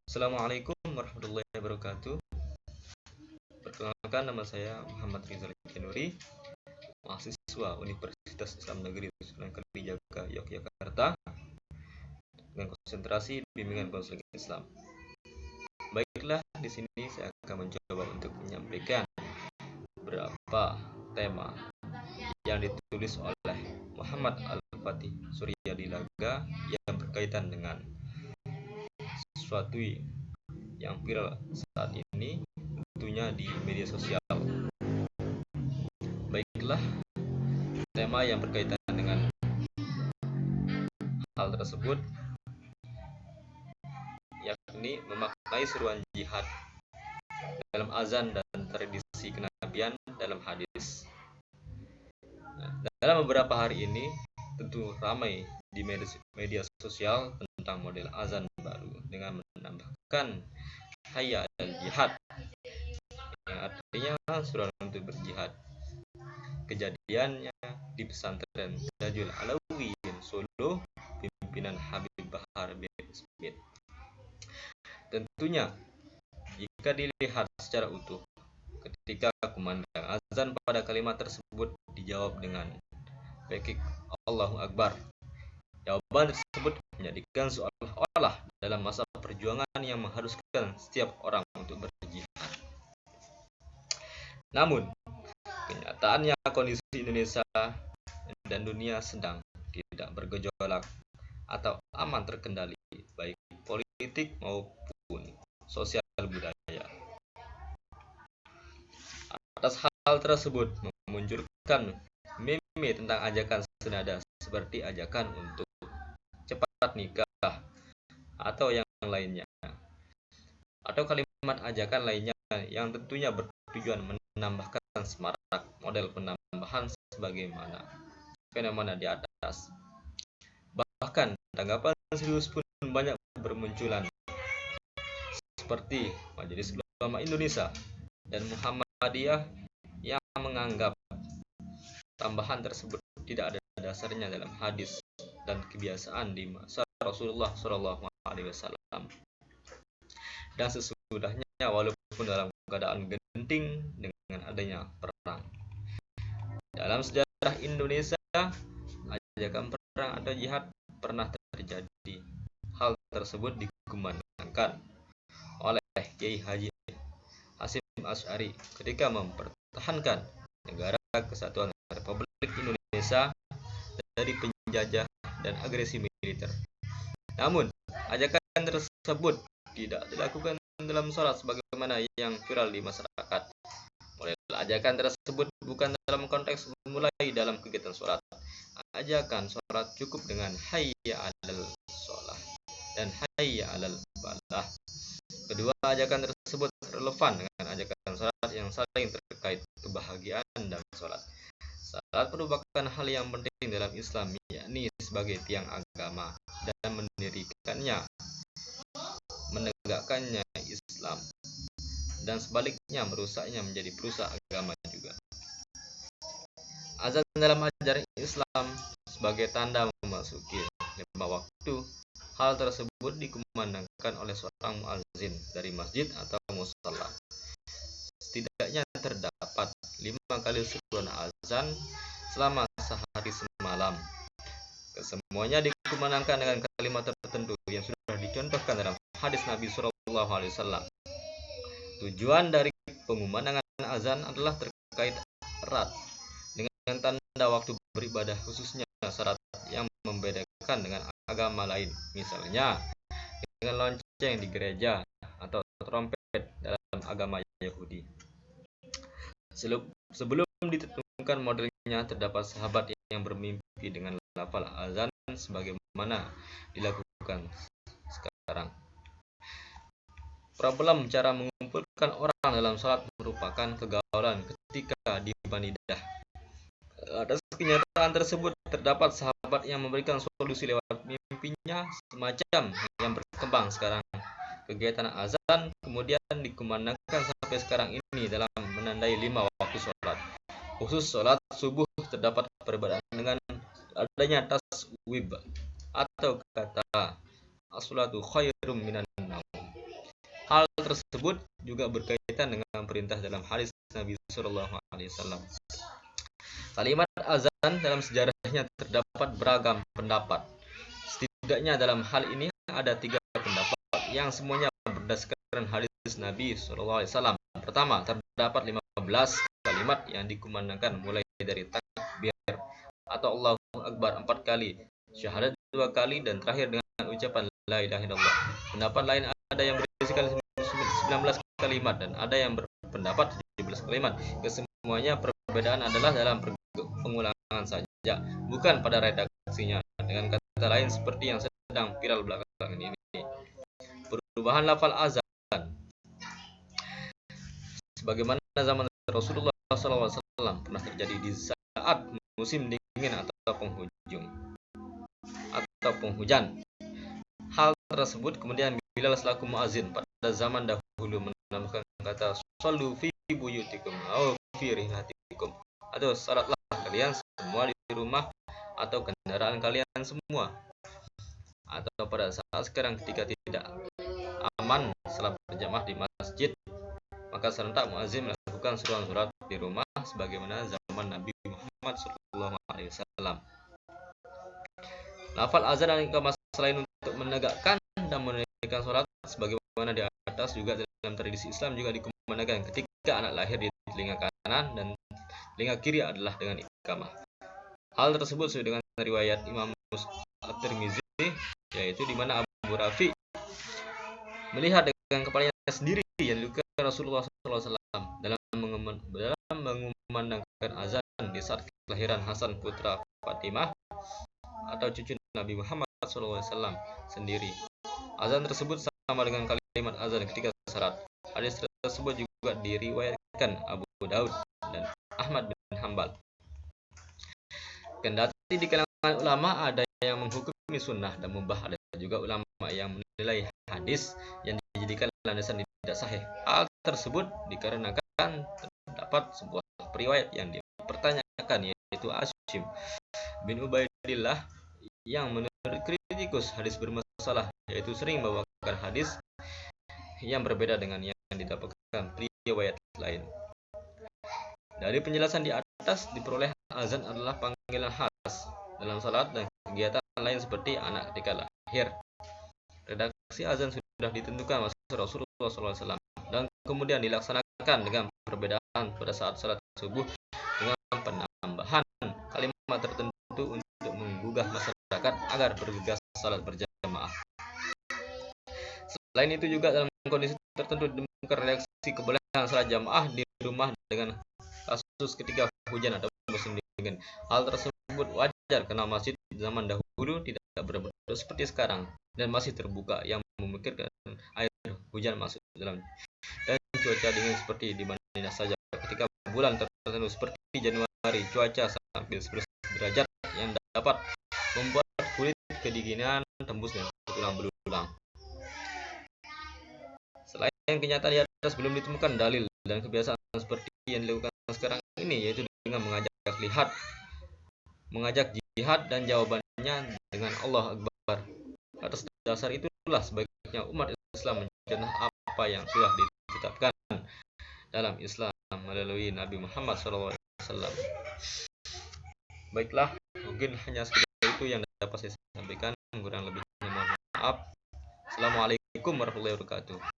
Assalamualaikum warahmatullahi wabarakatuh. Perkenalkan, nama saya Muhammad Rizal Kinuri, mahasiswa Universitas Islam Negeri Sunan Kalijaga, Yogyakarta, dengan konsentrasi bimbingan konseling Islam. Baiklah, di sini saya akan mencoba untuk menyampaikan beberapa tema yang ditulis oleh Muhammad Al-Fatih Suryadilaga yang berkaitan dengan sesuatu yang viral saat ini, tentunya di media sosial. Baiklah, tema yang berkaitan dengan hal tersebut yakni memaknai seruan jihad dalam azan dan tradisi kenabian dalam hadis. Dalam beberapa hari ini tentu ramai di media sosial tentang model azan baru dengan menambahkan hayya al jihad, yang artinya seruan untuk berjihad. Kejadiannya di pesantren Tajul Alawi Solo, pimpinan Habib Bahar bin Smith. Tentunya jika dilihat secara utuh, ketika kumandang azan pada kalimat tersebut dijawab dengan pekik Allahu Akbar, jawaban tersebut menjadikan seolah-olah dalam masa perjuangan yang mengharuskan setiap orang untuk berjihad. Namun kenyataannya kondisi Indonesia dan dunia sedang tidak bergejolak atau aman terkendali, baik politik maupun sosial budaya. Atas hal tersebut memunculkan meme tentang ajakan senada seperti ajakan untuk cepat nikah atau yang lainnya, atau kalimat ajakan lainnya yang tentunya bertujuan menambahkan semarak model penambahan sebagaimana fenomena di atas. Bahkan tanggapan serius pun banyak bermunculan, seperti Majelis Ulama Indonesia dan Muhammadiyah yang menganggap tambahan tersebut tidak ada dasarnya dalam hadis dan kebiasaan di masa Rasulullah SAW. Dan sesudahnya, walaupun dalam keadaan genting dengan adanya perang. Dalam sejarah Indonesia, ajakan perang atau jihad pernah terjadi. Hal tersebut dikumandangkan oleh Kiai Haji Hasyim Asy'ari ketika mempertahankan negara kesatuan Republik Indonesia dari penjajah dan agresi militer. Namun, ajakan tersebut tidak dilakukan dalam sholat sebagaimana yang viral di masyarakat. Model ajakan tersebut bukan dalam konteks memulai dalam kegiatan sholat. Ajakan sholat cukup dengan hayya 'alal sholah dan hayya 'alal falah. Kedua ajakan tersebut relevan dengan ajakan sholat yang saling terkait kebahagiaan dan sholat. Salat merupakan hal yang penting dalam Islam, yakni sebagai tiang agama, dan mendirikannya, menegakkannya Islam, dan sebaliknya merusaknya menjadi perusak agama juga. Azan dalam ajaran Islam sebagai tanda memasuki 5 waktu. Hal tersebut dikumandangkan oleh seorang muazzin dari masjid atau musalla. Setidaknya terdapat 5 kali seruan azan selama sehari semalam. Kesemuanya dikumandangkan dengan kalimat tertentu yang sudah dicontohkan dalam hadis Nabi SAW. Tujuan dari pengumandangan azan adalah terkait erat dengan tanda waktu beribadah, khususnya syarat yang membedakan dengan agama lain, misalnya dengan lonceng di gereja atau trompet dalam agama Yahudi. Sebelum ditentukan modelnya, terdapat sahabat yang bermimpi dengan lafal azan sebagaimana dilakukan sekarang. Problem cara mengumpulkan orang dalam salat merupakan kegaulan ketika di Banidah. Atas kenyataan tersebut, terdapat sahabat yang memberikan solusi lewat mimpinya semacam yang berkembang sekarang. Kegiatan azan kemudian dikumandangkan sampai sekarang ini dalam menandai 5 waktu sholat. Khusus sholat subuh terdapat perbedaan dengan adanya taswib atau kata as-sholatu khairum minan naum. Hal tersebut juga berkaitan dengan perintah dalam hadis Nabi Shallallahu Alaihi Wasallam. Kalimat azan dalam sejarahnya terdapat beragam pendapat. Setidaknya dalam hal ini ada 3 pendapat yang semuanya berdasarkan hadis Nabi Shallallahu Alaihi Wasallam. Pertama, terdapat 15 kalimat yang dikumandangkan mulai dari takbir atau Allahu Akbar 4 kali, syahadat 2 kali, dan terakhir dengan ucapan la ilaha illallah. Pendapat lain ada yang berisikan 19 kalimat dan ada yang berpendapat 17 kalimat. Kesemuanya perbedaan adalah dalam pengulangan saja, bukan pada redaksinya. Dengan kata lain seperti yang sedang viral belakangan ini. Perubahan lafal azan sebagaimana zaman Rasulullah SAW pernah terjadi di saat musim dingin atau penghujan. Hal tersebut kemudian Bilal selaku muazin pada zaman dahulu menambahkan kata shollu fi buyutikum atau fi rihlatikum, atau salatlah kalian semua di rumah atau kendaraan kalian semua, atau pada saat sekarang ketika tidak aman salat berjamaah di masjid, maka serentak muazin melakukan seruan salat di rumah sebagaimana zaman Nabi Muhammad SAW. Lafal azan dan iqamah selain untuk menegakkan dan menunaikan salat sebagaimana di atas, juga dalam tradisi Islam juga dikumandangkan ketika anak lahir di telinga kanan dan telinga kiri adalah dengan iqamah. Hal tersebut sesuai dengan riwayat Imam At-Tirmizi, yaitu di mana Abu Rafi melihat dengan kepalanya sendiri yang dilakukan Rasulullah SAW dalam mengumandangkan azan di saat kelahiran Hasan putra Fatimah atau cucu Nabi Muhammad SAW sendiri. Azan tersebut sama dengan kalimat azan ketika syarat. Hadis tersebut juga diriwayatkan Abu Daud dan Ahmad bin Hanbal. Kendati di kalangan ulama ada yang menghukumi sunnah dan mubah, ada juga ulama yang menilai hadis yang dijadikan landasan tidak sahih. Hal tersebut dikarenakan terdapat sebuah periwayat yang dipertanyakan, yaitu Asyim bin Ubaidillah yang menurut kritikus hadis bermasalah, yaitu sering membawakan hadis yang berbeda dengan yang didapatkan riwayat lain. Dari penjelasan di atas diperoleh azan adalah panggilan khas dalam salat dan kegiatan lain seperti anak ketika lahir. Redaksi azan sudah ditentukan masa Rasulullah SAW dan kemudian dilaksanakan dengan perbedaan pada saat salat subuh dengan penambahan kalimat tertentu untuk menggugah masyarakat agar bergegas salat berjamaah. Selain itu juga dalam kondisi tertentu ditemukan reaksi kebolehan salat jamaah di rumah dengan kasus ketika hujan atau musim dingin. Hal tersebut wajar karena masjid zaman dahulu tidak berbentuk seperti sekarang dan masih terbuka yang memungkinkan air hujan masuk dalam, dan cuaca dingin seperti di Madinah saja ketika bulan tertentu seperti Januari, cuaca sampai 11 derajat yang dapat membuat kulit kedinginan tembus dan berulang berulang. Selain kenyataan di atas, belum ditemukan dalil dan kebiasaan seperti yang dilakukan sekarang ini, yaitu dengan mengajak jihad dan jawabannya dengan Allah Akbar. Atas dasar itulah sebaiknya umat Islam mencontoh apa yang sudah ditetapkan dalam Islam melalui Nabi Muhammad SAW. Baiklah, mungkin hanya seperti itu yang dapat saya sampaikan. Kurang lebihnya mohon maaf. Assalamualaikum warahmatullahi wabarakatuh.